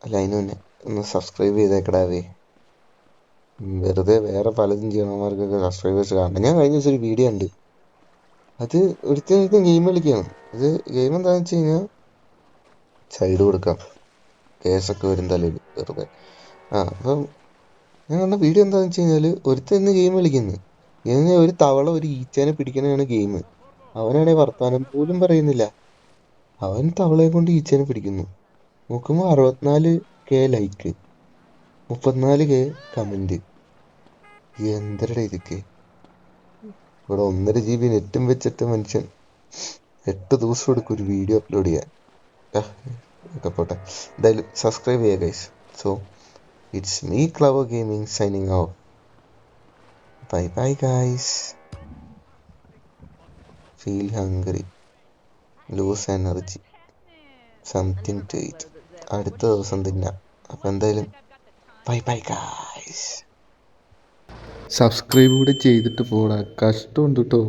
അല്ല അതിന് മുന്നേ ഒന്ന് സബ്സ്ക്രൈബ് ചെയ്തേക്കടാവേ. വെറുതെ വേറെ പലതും ചെയ്യണമാർക്കൊക്കെ സബ്സ്ക്രൈബേഴ്സ് കാണണം. ഞാൻ കഴിഞ്ഞ ദിവസം ഒരു വീഡിയോ ഉണ്ട്, അത് ഒരുത്തൻ ഗെയിം കളിക്കുകയാണ്. അത് ഗെയിം എന്താണെന്ന് വെച്ച് കഴിഞ്ഞാൽ സൈഡ് കൊടുക്കാം, കേസൊക്കെ വരും തലയിൽ വെറുതെ. അപ്പം ഞാൻ കണ്ട വീഡിയോ എന്താണെന്ന് വെച്ച് കഴിഞ്ഞാൽ ഒരുത്തൻ ഗെയിം കളിക്കുന്നു. ഒരു തവള ഒരു ഈച്ചേനെ പിടിക്കണതാണ് ഗെയിം. അവനാണെങ്കിൽ വർത്താനം പോലും പറയുന്നില്ല, അവൻ തവളയെ കൊണ്ട് ഈച്ചേനെ പിടിക്കുന്നു. നോക്കുമ്പോൾ 64K ലൈക്ക്, 34K കമന്റ്. എന്തരടാ ഇതൊക്കെ? ഇവിടെ 1.5 GB നെറ്റും വെച്ചിട്ട് മനുഷ്യൻ 8 ദിവസം എടുക്കും ഒരു വീഡിയോ അപ്ലോഡ് ചെയ്യാൻ. ഒക്കെ പോട്ടെ, എന്തായാലും സബ്സ്ക്രൈബ് ചെയ്യുക guys. So it's me Clever Gaming signing off. Bye bye guys. Feel hungry, lose energy, something to eat. അടുത്ത ദിവസം തിന്നാം. അപ്പം എന്തായാലും ബൈ ബൈ ഗൈസ്. സബ്സ്ക്രൈബ് കൂടെ ചെയ്തിട്ട് പോടാ, കഷ്ടമുണ്ട് കേട്ടോ.